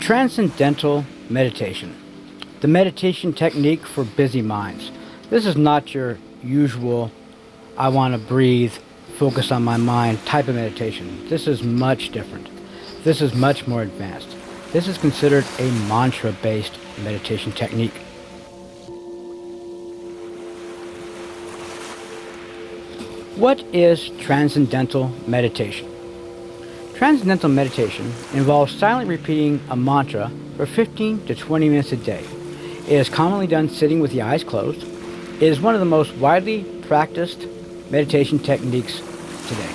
Transcendental Meditation, the meditation technique for busy minds. This is not your usual, I want to breathe, focus on my mind type of meditation. This is much different. This is much more advanced. This is considered a mantra-based meditation technique. What is Transcendental Meditation? Transcendental meditation involves silently repeating a mantra for 15 to 20 minutes a day. It is commonly done sitting with the eyes closed. It is one of the most widely practiced meditation techniques today.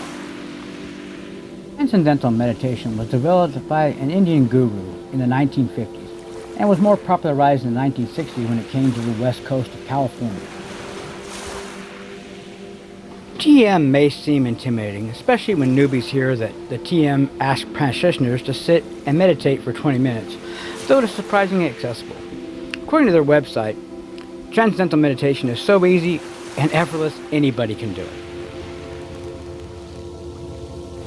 Transcendental meditation was developed by an Indian guru in the 1950s and was more popularized in the 1960s when it came to the west coast of California. TM may seem intimidating, especially when newbies hear that the TM asks practitioners to sit and meditate for 20 minutes, though it is surprisingly accessible. According to their website, Transcendental Meditation is so easy and effortless anybody can do it.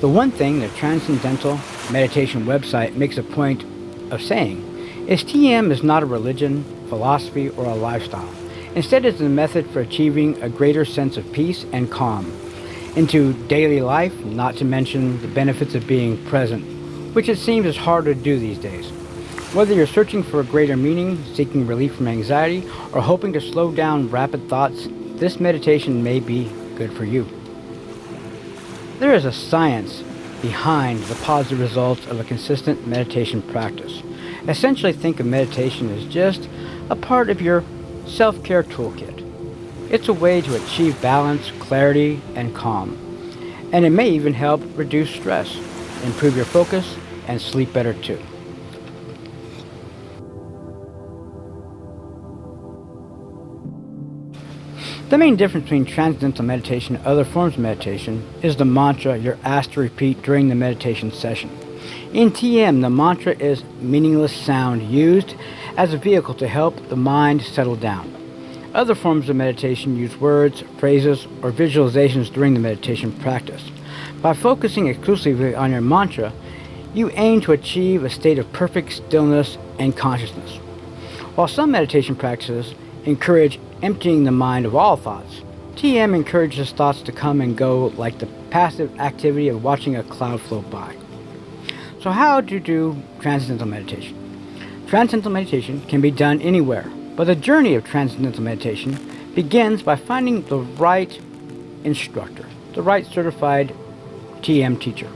The one thing the Transcendental Meditation website makes a point of saying is TM is not a religion, philosophy, or a lifestyle. Instead, it's a method for achieving a greater sense of peace and calm into daily life, not to mention the benefits of being present, which it seems is hard to do these days. Whether you're searching for a greater meaning, seeking relief from anxiety, or hoping to slow down rapid thoughts, this meditation may be good for you. There is a science behind the positive results of a consistent meditation practice. Essentially, think of meditation as just a part of your self-care toolkit. It's a way to achieve balance, clarity, and calm. And it may even help reduce stress, improve your focus, and sleep better too. The main difference between transcendental meditation and other forms of meditation is the mantra you're asked to repeat during the meditation session. In TM, the mantra is meaningless sound used as a vehicle to help the mind settle down. Other forms of meditation use words, phrases, or visualizations during the meditation practice. By focusing exclusively on your mantra, you aim to achieve a state of perfect stillness and consciousness. While some meditation practices encourage emptying the mind of all thoughts, TM encourages thoughts to come and go like the passive activity of watching a cloud float by. So how to do transcendental meditation? Transcendental meditation can be done anywhere, but the journey of transcendental meditation begins by finding the right instructor, the right certified TM teacher.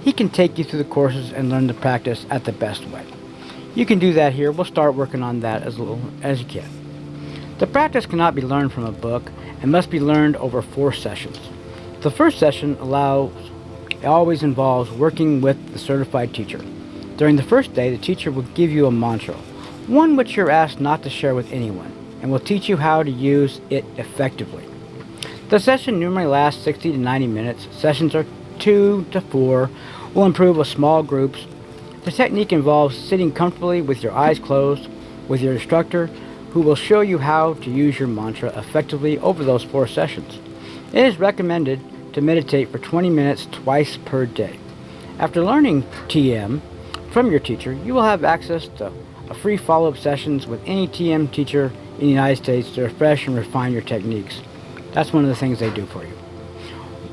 He can take you through the courses and learn the practice at the best way. You can do that here. We'll start working on that as little as you can. The practice cannot be learned from a book and must be learned over 4 sessions. The first session always involves working with the certified teacher. During the first day, the teacher will give you a mantra, one which you're asked not to share with anyone, and will teach you how to use it effectively. The session normally lasts 60 to 90 minutes. Sessions are 2 to 4, will improve with small groups. The technique involves sitting comfortably with your eyes closed with your instructor, who will show you how to use your mantra effectively over those 4 sessions. It is recommended to meditate for 20 minutes twice per day. After learning TM from your teacher, you will have access to free follow-up sessions with any TM teacher in the United States to refresh and refine your techniques. That's one of the things they do for you.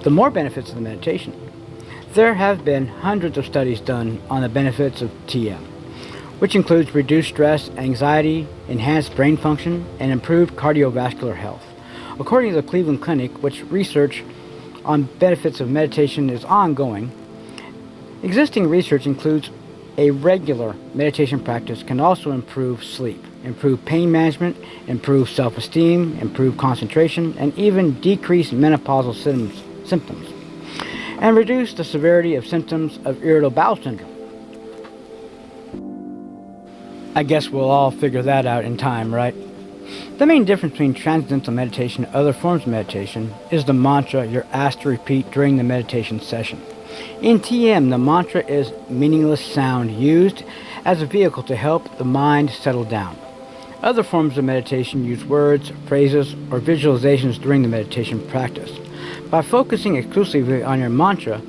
The more benefits of the meditation. There have been hundreds of studies done on the benefits of TM, which includes reduced stress, anxiety, enhanced brain function, and improved cardiovascular health. According to the Cleveland Clinic, which research on benefits of meditation is ongoing, existing research includes a regular meditation practice can also improve sleep, improve pain management, improve self-esteem, improve concentration, and even decrease menopausal symptoms, and reduce the severity of symptoms of irritable bowel syndrome. I guess we'll all figure that out in time, right? The main difference between transcendental meditation and other forms of meditation is the mantra you're asked to repeat during the meditation session. In TM, the mantra is meaningless sound used as a vehicle to help the mind settle down. Other forms of meditation use words, phrases, or visualizations during the meditation practice. By focusing exclusively on your mantra,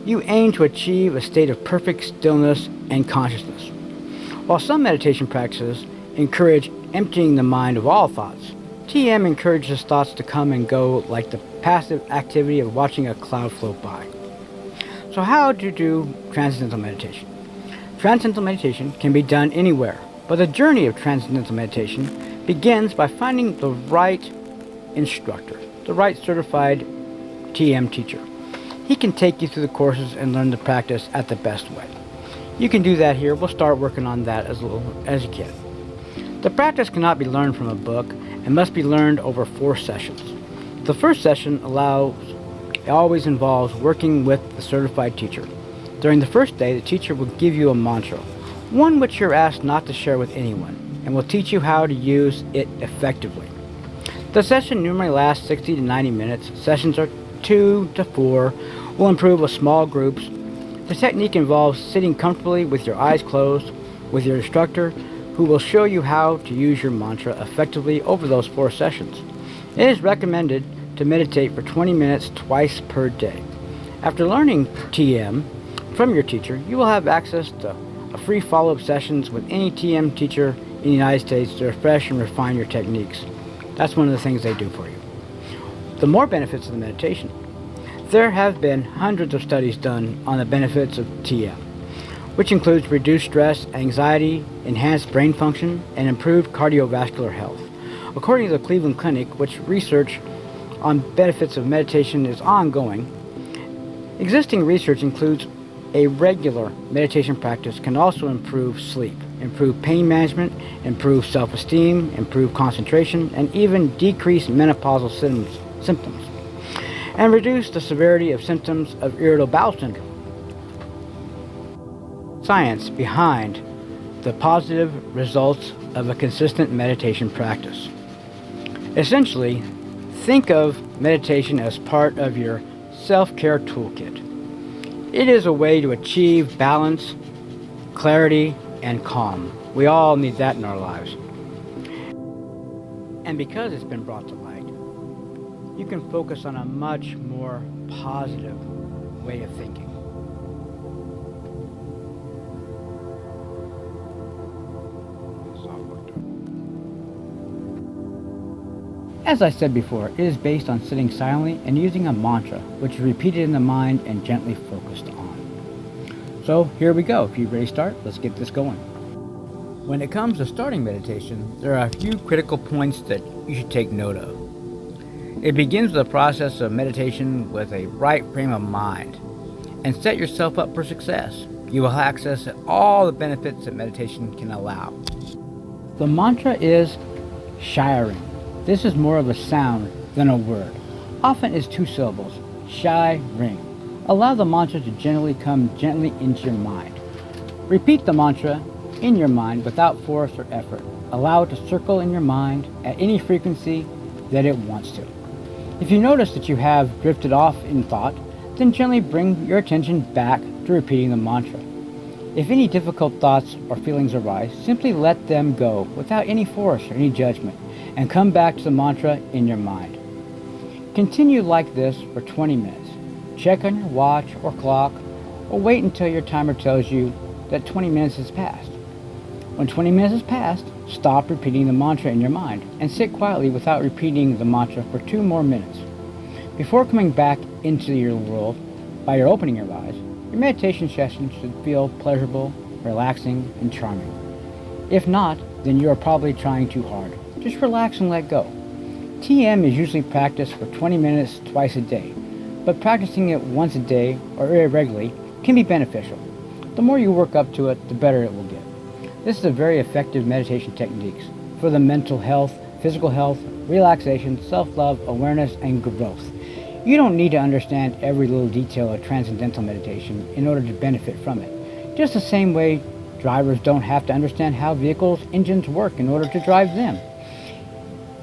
you aim to achieve a state of perfect stillness and consciousness. While some meditation practices encourage emptying the mind of all thoughts, TM encourages thoughts to come and go like the passive activity of watching a cloud float by. So how to do Transcendental Meditation? Transcendental Meditation can be done anywhere, but the journey of Transcendental Meditation begins by finding the right instructor, the right certified TM teacher. He can take you through the courses and learn the practice at the best way. You can do that here. We'll start working on that as little as you can. The practice cannot be learned from a book and must be learned over 4 sessions. The first session always involves working with the certified teacher. During the first day, the teacher will give you a mantra, one which you're asked not to share with anyone, and will teach you how to use it effectively. The session normally lasts 60 to 90 minutes. Sessions are 2 to 4, will improve with small groups. The technique involves sitting comfortably with your eyes closed with your instructor, who will show you how to use your mantra effectively over those 4 sessions. It is recommended to meditate for 20 minutes twice per day. After learning TM from your teacher, you will have access to free follow-up sessions with any TM teacher in the United States to refresh and refine your techniques. That's one of the things they do for you. The more benefits of the meditation. There have been hundreds of studies done on the benefits of TM, which includes reduced stress, anxiety, enhanced brain function, and improved cardiovascular health. According to the Cleveland Clinic, which research on benefits of meditation is ongoing, existing research includes a regular meditation practice can also improve sleep, improve pain management, improve self-esteem, improve concentration, and even decrease menopausal symptoms, and reduce the severity of symptoms of irritable bowel syndrome. Science behind the positive results of a consistent meditation practice. Essentially, think of meditation as part of your self-care toolkit. It is a way to achieve balance, clarity, and calm. We all need that in our lives. And because it's been brought to light, you can focus on a much more positive way of thinking. As I said before, it is based on sitting silently and using a mantra, which is repeated in the mind and gently focused on. So here we go. If you're ready to start, let's get this going. When it comes to starting meditation, there are a few critical points that you should take note of. It begins with a process of meditation with a right frame of mind, and set yourself up for success. You will access all the benefits that meditation can allow. The mantra is shiring. This is more of a sound than a word. Often is 2 syllables. Shy ring. Allow the mantra to come gently into your mind. Repeat the mantra in your mind without force or effort. Allow it to circle in your mind at any frequency that it wants to. If you notice that you have drifted off in thought, then gently bring your attention back to repeating the mantra. If any difficult thoughts or feelings arise, simply let them go without any force or any judgment, and come back to the mantra in your mind. Continue like this for 20 minutes. Check on your watch or clock, or wait until your timer tells you that 20 minutes has passed. When 20 minutes has passed, stop repeating the mantra in your mind and sit quietly without repeating the mantra for 2 more minutes. Before coming back into your world by your opening your eyes, your meditation session should feel pleasurable, relaxing, and charming. If not, then you are probably trying too hard. Just relax and let go. TM is usually practiced for 20 minutes twice a day, but practicing it once a day or irregularly can be beneficial. The more you work up to it, the better it will get. This is a very effective meditation technique for the mental health, physical health, relaxation, self-love, awareness, and growth. You don't need to understand every little detail of Transcendental Meditation in order to benefit from it. Just the same way drivers don't have to understand how vehicles' engines work in order to drive them.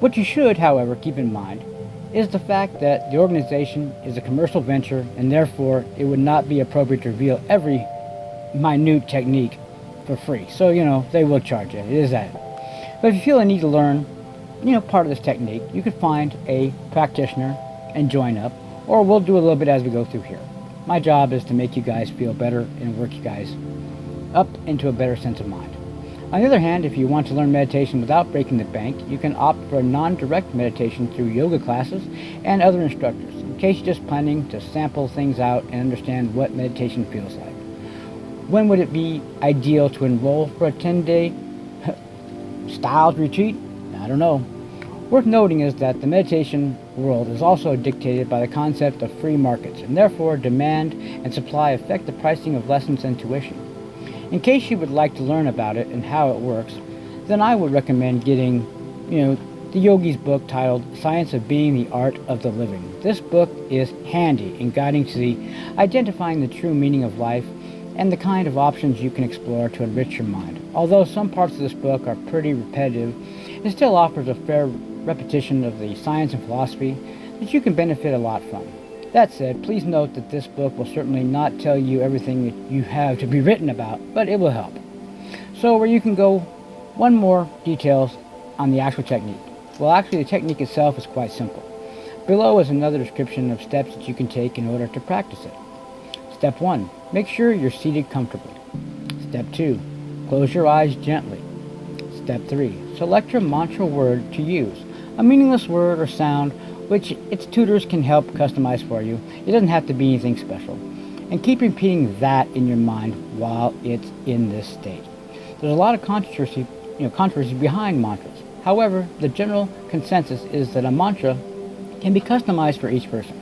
What you should, however, keep in mind is the fact that the organization is a commercial venture, and therefore it would not be appropriate to reveal every minute technique for free. So, they will charge you. It is that. But if you feel a need to learn, part of this technique, you could find a practitioner and join up, or we'll do a little bit as we go through here. My job is to make you guys feel better and work you guys up into a better sense of mind. On the other hand, if you want to learn meditation without breaking the bank, you can opt for a non-direct meditation through yoga classes and other instructors, in case you're just planning to sample things out and understand what meditation feels like. When would it be ideal to enroll for a 10-day styled retreat? I don't know. Worth noting is that the meditation world is also dictated by the concept of free markets, and therefore demand and supply affect the pricing of lessons and tuition. In case you would like to learn about it and how it works, then I would recommend getting, the yogi's book titled Science of Being, the Art of the Living. This book is handy in guiding to the identifying the true meaning of life and the kind of options you can explore to enrich your mind. Although some parts of this book are pretty repetitive, it still offers a fair repetition of the science and philosophy that you can benefit a lot from. That said, please note that this book will certainly not tell you everything that you have to be written about, but it will help. So where you can go, one more details on the actual technique. Well, actually the technique itself is quite simple. Below is another description of steps that you can take in order to practice it. Step 1. Make sure you're seated comfortably. Step 2. Close your eyes gently. Step 3. Select your mantra word to use, a meaningless word or sound which its tutors can help customize for you. It doesn't have to be anything special. And keep repeating that in your mind while it's in this state. There's a lot of controversy behind mantras. However, the general consensus is that a mantra can be customized for each person.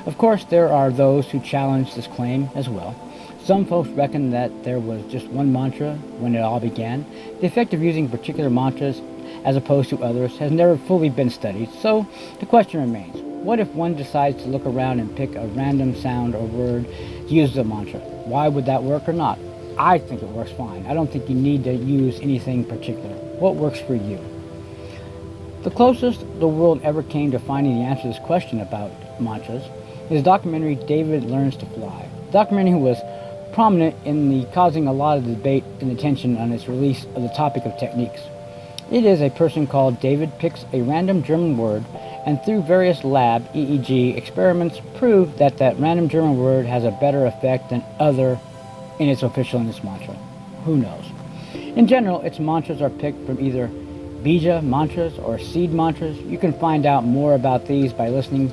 Of course, there are those who challenge this claim as well. Some folks reckon that there was just one mantra when it all began. The effect of using particular mantras as opposed to others has never fully been studied, so the question remains, what if one decides to look around and pick a random sound or word to use as a mantra? Why would that work or not? I think it works fine. I don't think you need to use anything particular. What works for you? The closest the world ever came to finding the answer to this question about mantras is the documentary David Learns to Fly. The documentary was prominent in the causing a lot of debate and attention on its release of the topic of techniques. It is a person called David picks a random German word and through various lab EEG experiments prove that that random German word has a better effect than other in its officialness mantra. Who knows? In general, its mantras are picked from either bija mantras or seed mantras. You can find out more about these by listening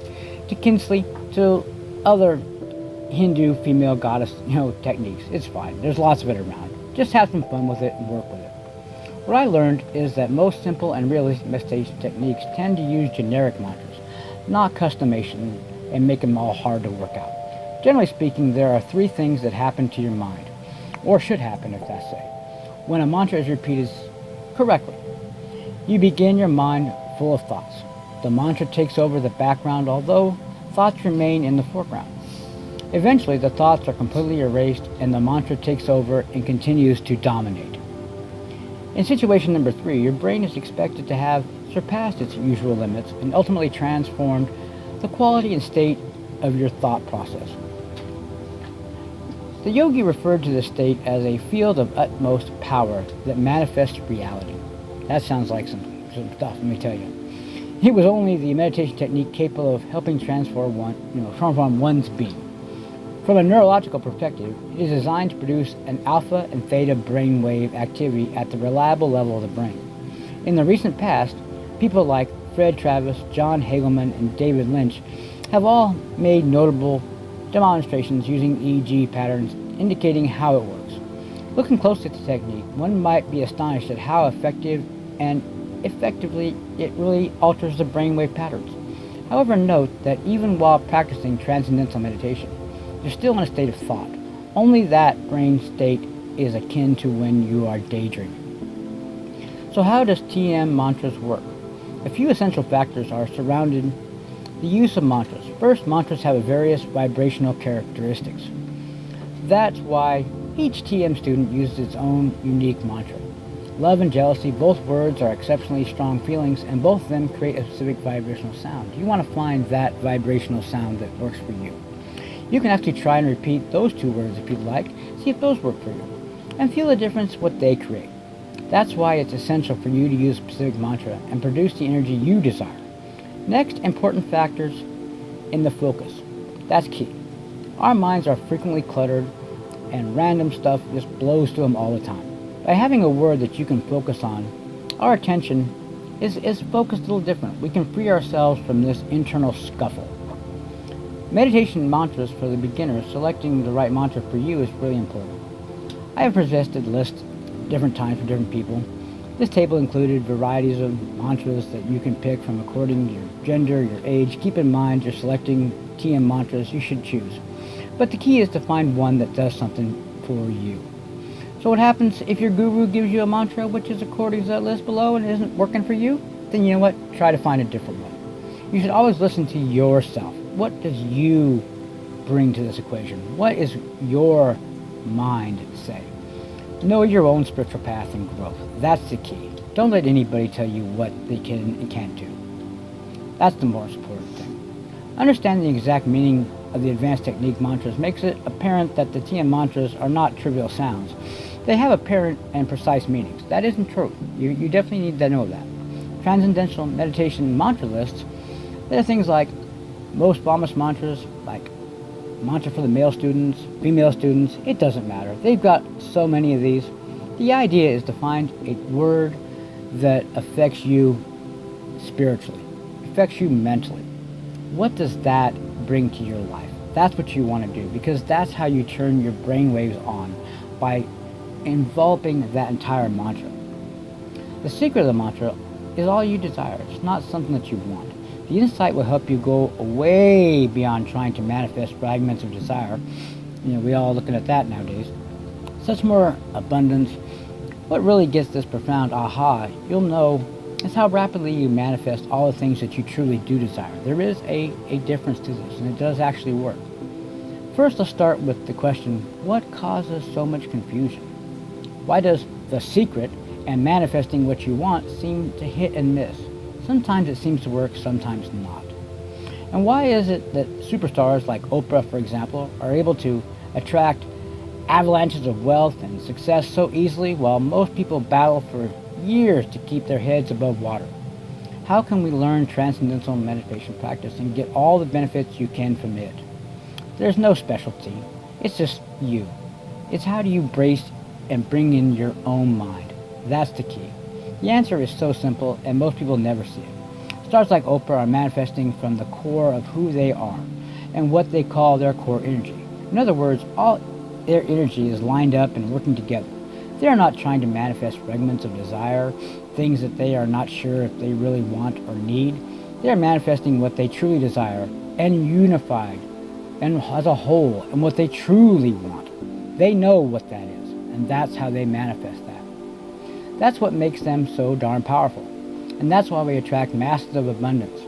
to Kinsley to other Hindu female goddess techniques. It's fine. There's lots of it around. Just have some fun with it and work with it. What I learned is that most simple and realistic meditation techniques tend to use generic mantras, not customization, and make them all hard to work out. Generally speaking, there are 3 things that happen to your mind, or should happen if that's so, when a mantra is repeated correctly. You begin your mind full of thoughts. The mantra takes over the background, although thoughts remain in the foreground. Eventually, the thoughts are completely erased and the mantra takes over and continues to dominate. In situation number 3, your brain is expected to have surpassed its usual limits and ultimately transformed the quality and state of your thought process. The yogi referred to this state as a field of utmost power that manifests reality. That sounds like some stuff, let me tell you. It was only the meditation technique capable of helping transform one's being. From a neurological perspective, it is designed to produce an alpha and theta brainwave activity at the reliable level of the brain. In the recent past, people like Fred Travis, John Hagelman, and David Lynch have all made notable demonstrations using EEG patterns indicating how it works. Looking closely at the technique, one might be astonished at how effective and effectively it really alters the brainwave patterns. However, note that even while practicing transcendental meditation, you're still in a state of thought. Only that brain state is akin to when you are daydreaming. So how does TM mantras work? A few essential factors are surrounding the use of mantras. First, mantras have various vibrational characteristics. That's why each TM student uses its own unique mantra. Love and jealousy, both words are exceptionally strong feelings, and both of them create a specific vibrational sound. You want to find that vibrational sound that works for you. You can actually try and repeat those 2 words if you'd like, see if those work for you, and feel the difference what they create. That's why it's essential for you to use a specific mantra and produce the energy you desire. Next, important factors in the focus. That's key. Our minds are frequently cluttered and random stuff just blows through them all the time. By having a word that you can focus on, our attention is focused a little different. We can free ourselves from this internal scuffle. Meditation mantras for the beginners, selecting the right mantra for you is really important. I have presented lists different times for different people. This table included varieties of mantras that you can pick from according to your gender, your age. Keep in mind you're selecting TM mantras you should choose. But the key is to find one that does something for you. So what happens if your guru gives you a mantra which is according to that list below and isn't working for you? Then you know what? Try to find a different one. You should always listen to yourself. What does you bring to this equation? What is your mind say? Know your own spiritual path and growth. That's the key. Don't let anybody tell you what they can and can't do. That's the most important thing. Understanding the exact meaning of the advanced technique mantras makes it apparent that the TM mantras are not trivial sounds. They have apparent and precise meanings. That isn't true. You definitely need to know that. Transcendental Meditation mantra lists, there are things like most famous mantras, like mantra for the male students, female students, it doesn't matter. They've got so many of these. The idea is to find a word that affects you spiritually, affects you mentally. What does that bring to your life? That's what you want to do, because that's how you turn your brain waves on, by enveloping that entire mantra. The secret of the mantra is all you desire. It's not something that you want. The insight will help you go way beyond trying to manifest fragments of desire. We all looking at that nowadays. Such more abundance. What really gets this profound aha, you'll know, is how rapidly you manifest all the things that you truly do desire. There is a difference to this, and it does actually work. First, let's start with the question, what causes so much confusion? Why does the secret and manifesting what you want seem to hit and miss? Sometimes it seems to work, sometimes not. And why is it that superstars like Oprah, for example, are able to attract avalanches of wealth and success so easily, while most people battle for years to keep their heads above water? How can we learn transcendental meditation practice and get all the benefits you can from it? There's no specialty. It's just you. It's how do you embrace and bring in your own mind. That's the key. The answer is so simple, and most people never see it. Stars like Oprah are manifesting from the core of who they are and what they call their core energy. In other words, all their energy is lined up and working together. They are not trying to manifest fragments of desire, things that they are not sure if they really want or need. They are manifesting what they truly desire and unified and as a whole, and what they truly want. They know what that is, and that's how they manifest that. That's what makes them so darn powerful. And that's why we attract masses of abundance.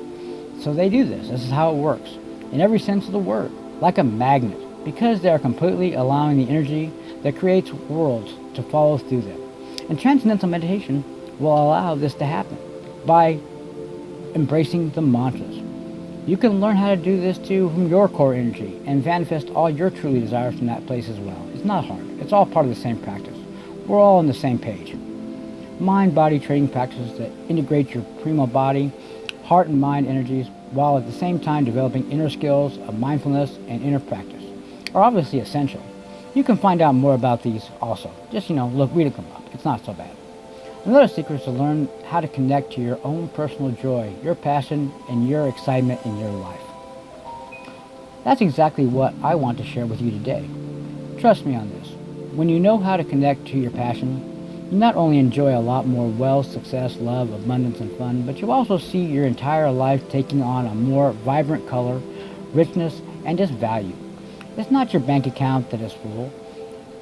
So they do this. This is how it works. In every sense of the word. Like a magnet. Because they are completely allowing the energy that creates worlds to follow through them. And Transcendental Meditation will allow this to happen by embracing the mantras. You can learn how to do this too from your core energy and manifest all your truly desires from that place as well. It's not hard. It's all part of the same practice. We're all on the same page. Mind-body training practices that integrate your primo body, heart and mind energies, while at the same time developing inner skills of mindfulness and inner practice, are obviously essential. You can find out more about these also. Just, read them up. It's not so bad. Another secret is to learn how to connect to your own personal joy, your passion, and your excitement in your life. That's exactly what I want to share with you today. Trust me on this. When you know how to connect to your passion, you not only enjoy a lot more wealth, success, love, abundance, and fun, but you also see your entire life taking on a more vibrant color, richness, and just value. It's not your bank account that is full.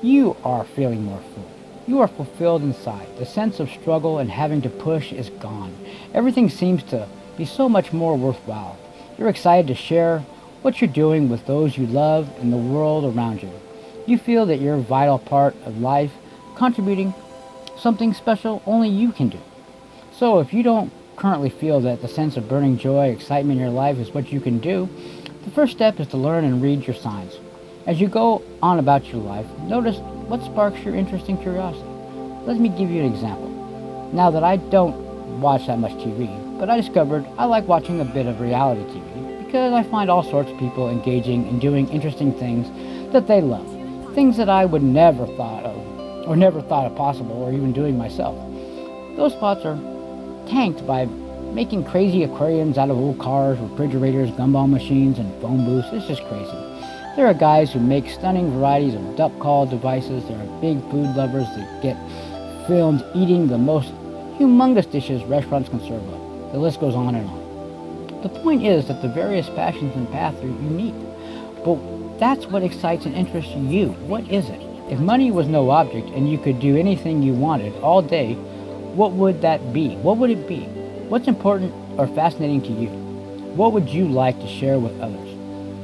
You are feeling more full. You are fulfilled inside. The sense of struggle and having to push is gone. Everything seems to be so much more worthwhile. You're excited to share what you're doing with those you love and the world around you. You feel that you're a vital part of life, contributing something special only you can do. So if you don't currently feel that the sense of burning joy, excitement in your life is what you can do, the first step is to learn and read your signs. As you go on about your life, notice what sparks your interest and curiosity. Let me give you an example. Now that I don't watch that much TV, but I discovered I like watching a bit of reality TV because I find all sorts of people engaging and doing interesting things that they love. Things that I would never thought of or never thought it possible or even doing myself. Those thoughts are tanked by making crazy aquariums out of old cars, refrigerators, gumball machines, and phone booths. It's just crazy. There are guys who make stunning varieties of duck call devices. There are big food lovers that get filmed eating the most humongous dishes restaurants can serve up. The list goes on and on. The point is that the various passions and paths are unique. But that's what excites and interests you. What is it? If money was no object and you could do anything you wanted all day, what would that be? What would it be? What's important or fascinating to you? What would you like to share with others?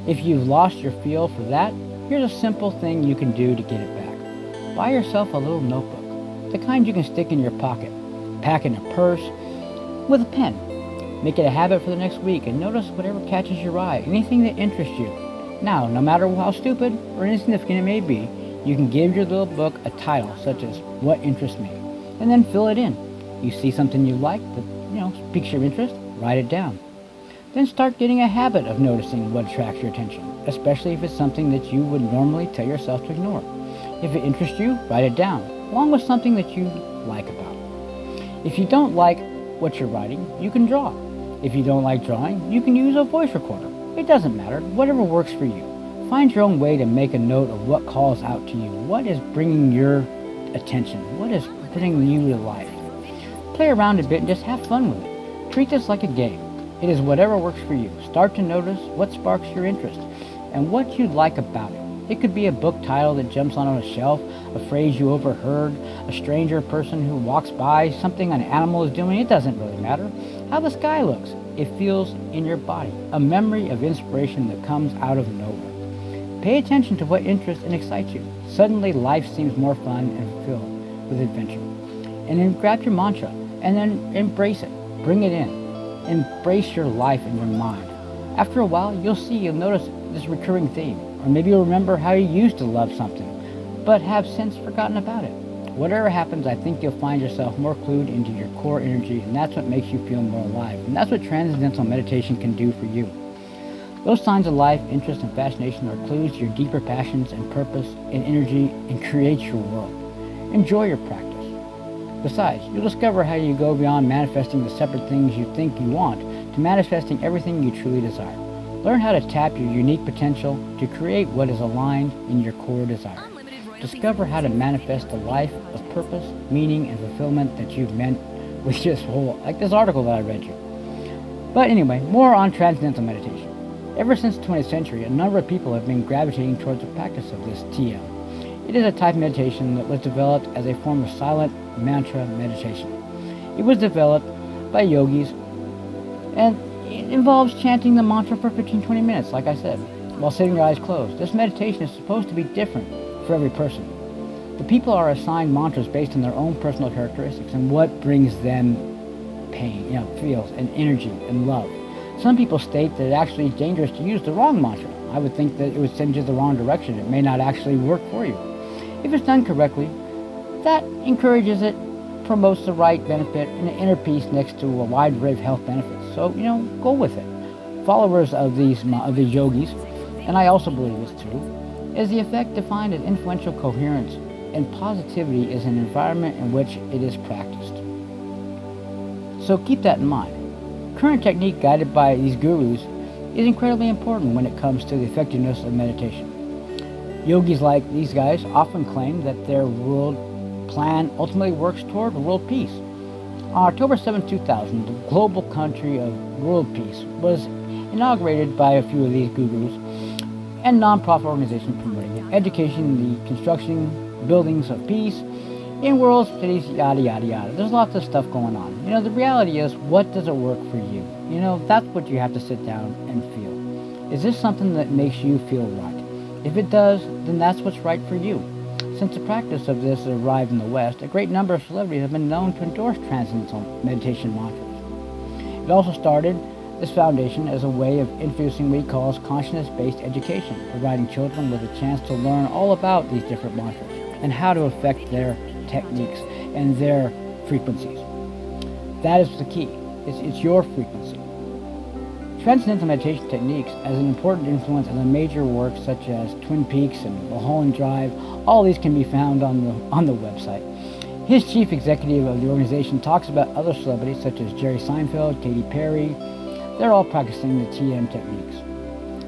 If you've lost your feel for that, here's a simple thing you can do to get it back. Buy yourself a little notebook, the kind you can stick in your pocket, pack in a purse, with a pen. Make it a habit for the next week and notice whatever catches your eye, anything that interests you. Now, no matter how stupid or insignificant it may be, you can give your little book a title such as What Interests Me, and then fill it in. You see something you like that, piques your interest, write it down. Then start getting a habit of noticing what attracts your attention, especially if it's something that you would normally tell yourself to ignore. If it interests you, write it down, along with something that you like about it. If you don't like what you're writing, you can draw. If you don't like drawing, you can use a voice recorder. It doesn't matter, whatever works for you. Find your own way to make a note of what calls out to you, what is bringing your attention, what is bringing you to life. Play around a bit and just have fun with it. Treat this like a game. It is whatever works for you. Start to notice what sparks your interest and what you like about it. It could be a book title that jumps on a shelf, a phrase you overheard, a stranger person who walks by, something an animal is doing. It doesn't really matter. How the sky looks, it feels in your body. A memory of inspiration that comes out of nowhere. Pay attention to what interests and excites you. Suddenly life seems more fun and filled with adventure. And then grab your mantra and then embrace it. Bring it in. Embrace your life and your mind. After a while, you'll notice this recurring theme. Or maybe you'll remember how you used to love something, but have since forgotten about it. Whatever happens, I think you'll find yourself more clued into your core energy, and that's what makes you feel more alive. And that's what Transcendental Meditation can do for you. Those signs of life, interest, and fascination are clues to your deeper passions and purpose and energy and create your world. Enjoy your practice. Besides, you'll discover how you go beyond manifesting the separate things you think you want to manifesting everything you truly desire. Learn how to tap your unique potential to create what is aligned in your core desire. Discover how to manifest a life of purpose, meaning, and fulfillment that you've meant with like this article that I read you. But anyway, more on Transcendental Meditation. Ever since the 20th century, a number of people have been gravitating towards the practice of this TM. It is a type of meditation that was developed as a form of silent mantra meditation. It was developed by yogis, and it involves chanting the mantra for 15-20 minutes, like I said, while sitting your eyes closed. This meditation is supposed to be different for every person. The people are assigned mantras based on their own personal characteristics and what brings them pain, feels, and energy and love. Some people state that it actually is dangerous to use the wrong mantra. I would think that it would send you the wrong direction. It may not actually work for you. If it's done correctly, that encourages it, promotes the right benefit, and an inner peace next to a wide array of health benefits. So, go with it. Followers of these yogis, and I also believe this too, is the effect defined as influential coherence, and positivity is an environment in which it is practiced. So keep that in mind. Current technique guided by these gurus is incredibly important when it comes to the effectiveness of meditation. Yogis like these guys often claim that their world plan ultimately works toward world peace. On October 7, 2000, the global country of world peace was inaugurated by a few of these gurus and non-profit organizations promoting it. Education, the construction, buildings of peace, in world cities, yada, yada, yada. There's lots of stuff going on. The reality is, what does it work for you? That's what you have to sit down and feel. Is this something that makes you feel right? If it does, then that's what's right for you. Since the practice of this arrived in the West, a great number of celebrities have been known to endorse Transcendental Meditation mantras. It also started this foundation as a way of introducing what he calls consciousness-based education, providing children with a chance to learn all about these different mantras and how to affect their techniques and their frequencies. That is the key. It's your frequency. Transcendental meditation techniques as an important influence on the major works such as Twin Peaks and Mulholland Drive. All these can be found on the website. His chief executive of the organization talks about other celebrities such as Jerry Seinfeld, Katy Perry. They're all practicing the TM techniques.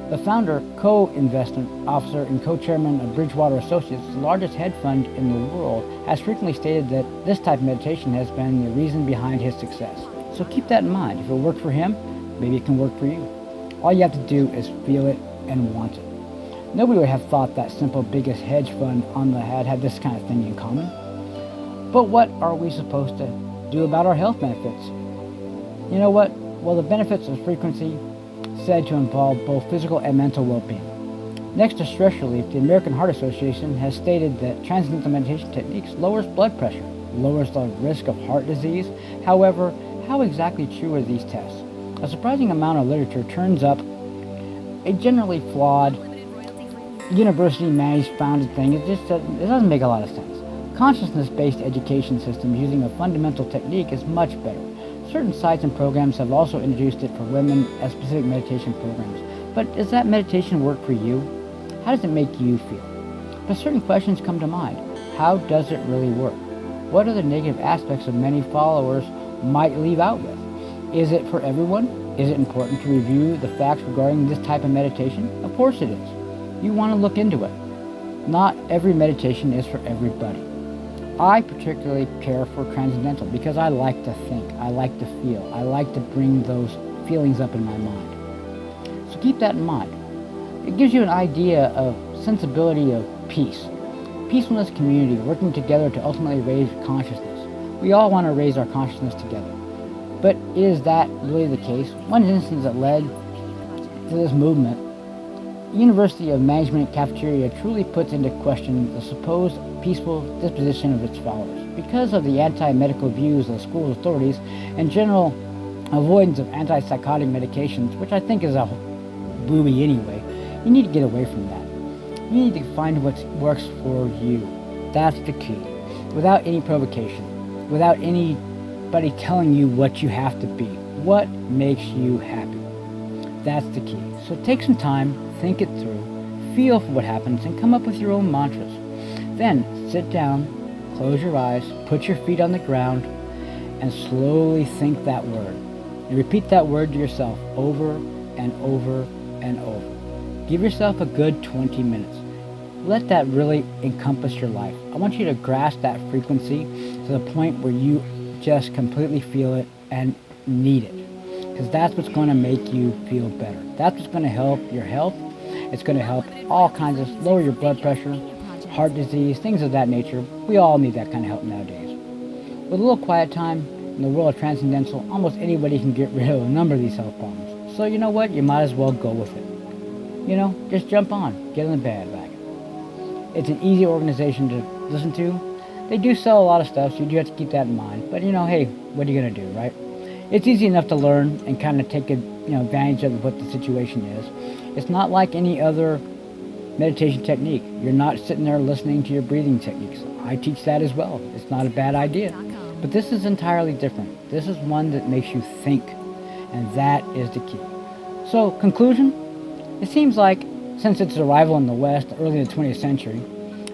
The founder, co-investment officer, and co-chairman of Bridgewater Associates, the largest hedge fund in the world, has frequently stated that this type of meditation has been the reason behind his success. So keep that in mind. If it worked for him, maybe it can work for you. All you have to do is feel it and want it. Nobody would have thought that simple biggest hedge fund on the had this kind of thing in common. But what are we supposed to do about our health benefits? You know what? Well, the benefits of frequency said to involve both physical and mental well-being. Next to stress relief, the American Heart Association has stated that transcendental meditation techniques lowers blood pressure, lowers the risk of heart disease. However, how exactly true are these tests? A surprising amount of literature turns up a generally flawed, university-managed founded thing. It doesn't make a lot of sense. Consciousness-based education systems using a fundamental technique is much better. Certain sites and programs have also introduced it for women as specific meditation programs. But does that meditation work for you? How does it make you feel? But certain questions come to mind. How does it really work? What are the negative aspects of many followers might leave out with? Is it for everyone? Is it important to review the facts regarding this type of meditation? Of course it is. You want to look into it. Not every meditation is for everybody. I particularly care for transcendental because I like to think, I like to feel, I like to bring those feelings up in my mind. So keep that in mind. It gives you an idea of sensibility of peace. Peacefulness community working together to ultimately raise consciousness. We all want to raise our consciousness together. But is that really the case? One instance that led to this movement, the University of Management cafeteria truly puts into question the supposed peaceful disposition of its followers. Because of the anti-medical views of the school's authorities and general avoidance of antipsychotic medications, which I think is a booby anyway, you need to get away from that. You need to find what works for you. That's the key. Without any provocation, without anybody telling you what you have to be. What makes you happy? That's the key. So take some time, think it through, feel for what happens, and come up with your own mantras. Then sit down, close your eyes, put your feet on the ground, and slowly think that word. And repeat that word to yourself over and over and over. Give yourself a good 20 minutes. Let that really encompass your life. I want you to grasp that frequency to the point where you just completely feel it and need it. Because that's what's going to make you feel better. That's what's going to help your health. It's going to help all kinds of, lower your blood pressure, heart disease, things of that nature. We all need that kind of help nowadays. With a little quiet time in the world of transcendental, almost anybody can get rid of a number of these health problems. So you know what? You might as well go with it. You know, just jump on, get in the bandwagon. It's an easy organization to listen to. They do sell a lot of stuff, so you do have to keep that in mind. But you know, hey, what are you going to do, right? It's easy enough to learn and kind of take advantage of what the situation is. It's not like any other meditation technique. You're not sitting there listening to your breathing techniques. I teach that as well. It's not a bad idea. But this is entirely different. This is one that makes you think, and that is the key. So, conclusion? It seems like, since its arrival in the West early in the 20th century,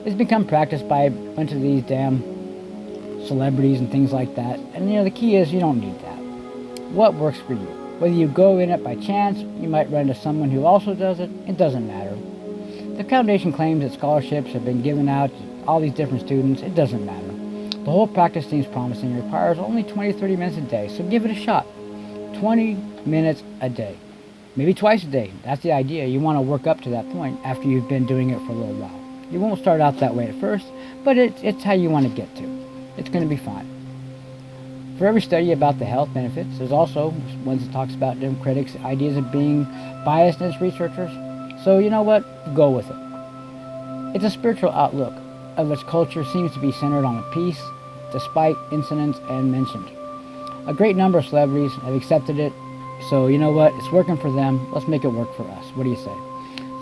it's become practiced by a bunch of these damn celebrities and things like that. And the key is you don't need that. What works for you? Whether you go in it by chance, you might run into someone who also does it, it doesn't matter. The foundation claims that scholarships have been given out to all these different students, it doesn't matter. The whole practice seems promising. It requires only 20-30 minutes a day, so give it a shot. 20 minutes a day. Maybe twice a day. That's the idea. You want to work up to that point after you've been doing it for a little while. You won't start out that way at first, but it's how you want to get to. It's going to be fine. For every study about the health benefits, there's also ones that talks about different critics' ideas of being biased as researchers. So you know what? Go with it. Its a spiritual outlook of its culture seems to be centered on peace, despite incidents and mentioned. A great number of celebrities have accepted it, so you know what? It's working for them. Let's make it work for us. What do you say?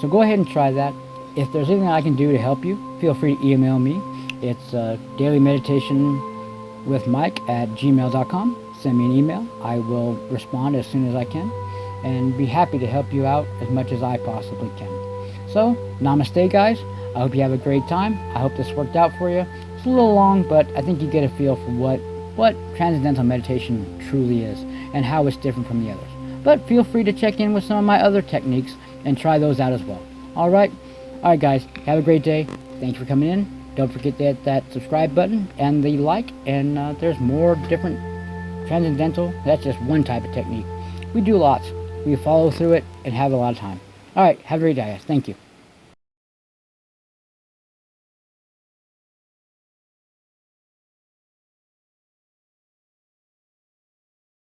So go ahead and try that. If there's anything I can do to help you, feel free to email me. It's dailymeditationwithmike@gmail.com. Send me an email. I will respond as soon as I can. and be happy to help you out as much as I possibly can. So, namaste, guys. I hope you have a great time. I hope this worked out for you. It's a little long, but I think you get a feel for what Transcendental Meditation truly is and how it's different from the others. But feel free to check in with some of my other techniques and try those out as well. Alright, guys, have a great day. Thank you for coming in. Don't forget to hit that subscribe button and the like, and there's more different Transcendental. That's just one type of technique. We do lots. We follow through it and have a lot of time. Alright, have a great day, guys. Thank you.